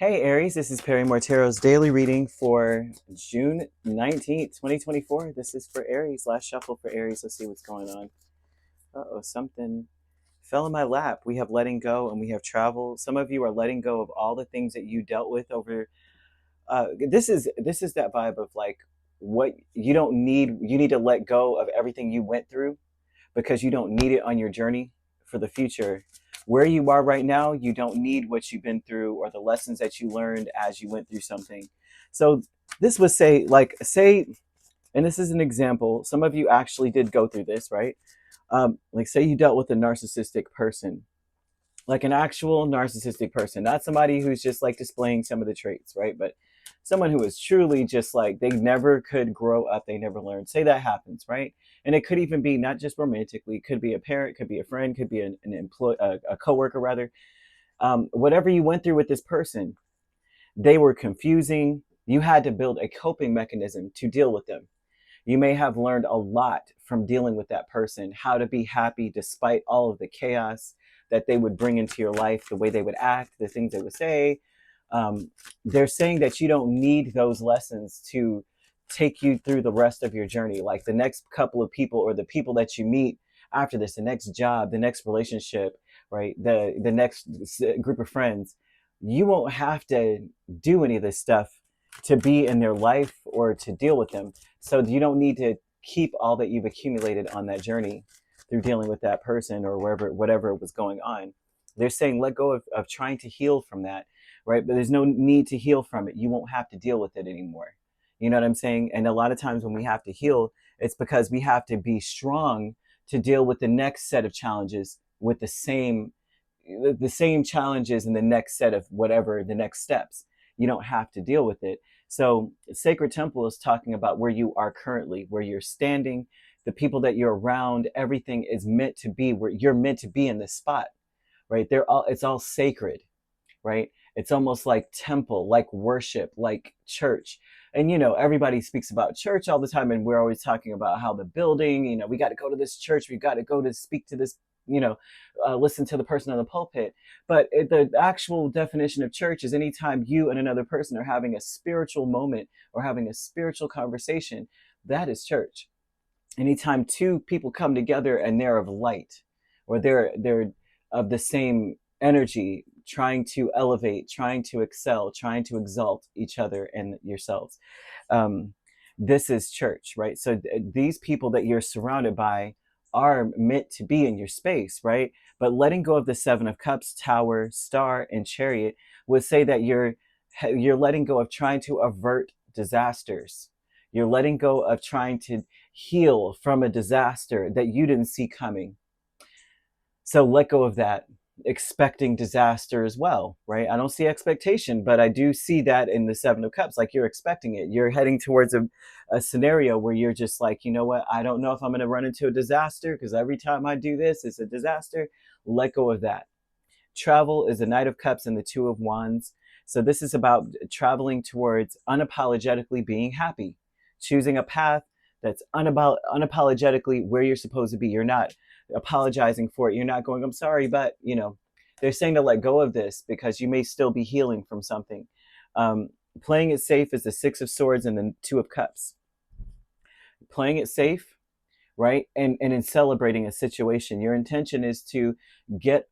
Hey Aries, this is Perrymore Tarot's daily reading for June 19th, 2024. This is for Aries. Last shuffle for Aries. Let's see what's going on. Uh-oh, something fell in my lap. We have letting go and we have travel. Some of you are letting go of all the things that you dealt with over this is that vibe of like what you don't need. You need to let go of everything you went through because you don't need it on your journey for the future. Where you are right now, you don't need what you've been through or the lessons that you learned as you went through something. So this would say, and this is an example, some of you actually did go through this, right? Like say you dealt with a narcissistic person, like an actual narcissistic person, not somebody who's just like displaying some of the traits, right? But someone who is truly just like they never could grow up, they never learned. Say that happens, right? And it could even be not just romantically, it could be a parent, could be a friend, could be an employee, a coworker rather. Whatever you went through with this person, they were confusing. You had to build a coping mechanism to deal with them. You may have learned a lot from dealing with that person, how to be happy despite all of the chaos that they would bring into your life, the way they would act, the things they would say. They're saying that you don't need those lessons to take you through the rest of your journey. Like the next couple of people or the people that you meet after this, the next job, the next relationship, right? The next group of friends, you won't have to do any of this stuff to be in their life or to deal with them. So you don't need to keep all that you've accumulated on that journey through dealing with that person or wherever, whatever was going on. They're saying let go of trying to heal from that, right? But there's no need to heal from it. You won't have to deal with it anymore. You know what I'm saying? And a lot of times when we have to heal, it's because we have to be strong to deal with the next set of challenges with the same challenges in the next set of whatever the next steps. You don't have to deal with it. So Sacred Temple is talking about where you are currently, where you're standing, the people that you're around, everything is meant to be where you're meant to be in this spot, right? It's all sacred, right? It's almost like temple, like worship, like church. And everybody speaks about church all the time, and we're always talking about how the building, we got to go to this church, we got to go to speak to this, listen to the person on the pulpit. But the actual definition of church is anytime you and another person are having a spiritual moment or having a spiritual conversation, that is church. Anytime two people come together and they're of light, or they're of the same energy, trying to elevate, trying to excel, trying to exalt each other and yourselves, this is church, right? So these people that you're surrounded by are meant to be in your space, right? But letting go of the Seven of Cups, Tower, Star, and Chariot would say that you're letting go of trying to avert disasters. You're letting go of trying to heal from a disaster that you didn't see coming. So let go of that, expecting disaster as well, right? I don't see expectation, but I do see that in the Seven of Cups, like you're expecting it. You're heading towards a scenario where you're just like, you know what? I don't know if I'm going to run into a disaster because every time I do this, it's a disaster. Let go of that. Travel is the Knight of Cups and the Two of Wands. So this is about traveling towards unapologetically being happy, choosing a path that's unapologetically where you're supposed to be. You're not apologizing for it. You're not going, I'm sorry, but they're saying to let go of this because you may still be healing from something. Playing it safe is the Six of Swords and the Two of Cups. Playing it safe, right? And in celebrating a situation, your intention is to get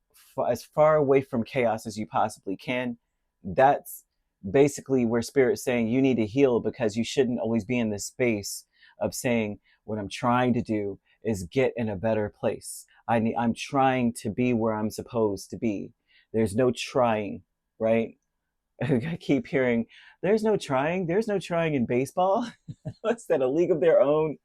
as far away from chaos as you possibly can. That's basically where Spirit's saying you need to heal, because you shouldn't always be in this space of saying, what I'm trying to do is get in a better place. I'm trying to be where I'm supposed to be. There's no trying, right? I keep hearing, there's no trying. There's no trying in baseball. What's that, a league of their own?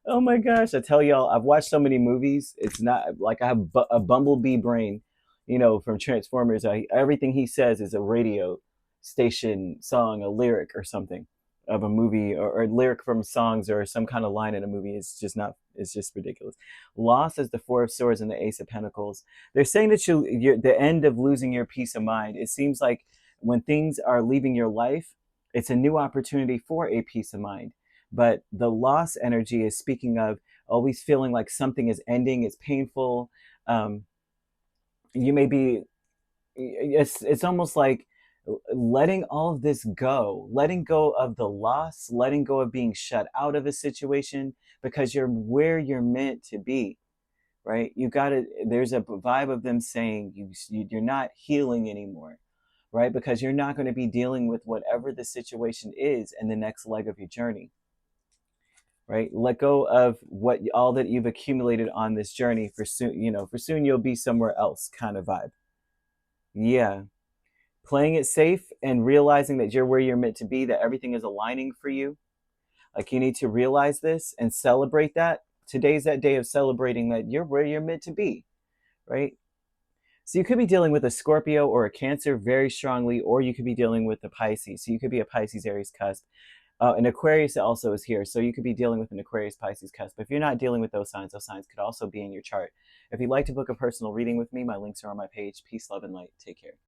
Oh my gosh, I tell y'all, I've watched so many movies. It's not like I have a bumblebee brain, from Transformers. Everything he says is a radio station song, a lyric or something of a movie, or a lyric from songs or some kind of line in a movie. It's just ridiculous. Loss is the Four of Swords and the Ace of Pentacles. They're saying that you're the end of losing your peace of mind. It seems like when things are leaving your life, it's a new opportunity for a peace of mind. But the loss energy is speaking of always feeling like something is ending. It's painful. You may be, it's almost like letting all of this go, letting go of the loss, letting go of being shut out of a situation, because you're where you're meant to be, right? You got to, there's a vibe of them saying you're not healing anymore, right? Because you're not going to be dealing with whatever the situation is in the next leg of your journey, right? Let go of what all that you've accumulated on this journey. For soon, for soon you'll be somewhere else kind of vibe. Yeah. Playing it safe and realizing that you're where you're meant to be, that everything is aligning for you. Like, you need to realize this and celebrate that. Today's that day of celebrating that you're where you're meant to be, right? So you could be dealing with a Scorpio or a Cancer very strongly, or you could be dealing with a Pisces. So you could be a Pisces, Aries cusp. An Aquarius also is here. So you could be dealing with an Aquarius, Pisces cusp. But if you're not dealing with those signs could also be in your chart. If you'd like to book a personal reading with me, my links are on my page. Peace, love, and light. Take care.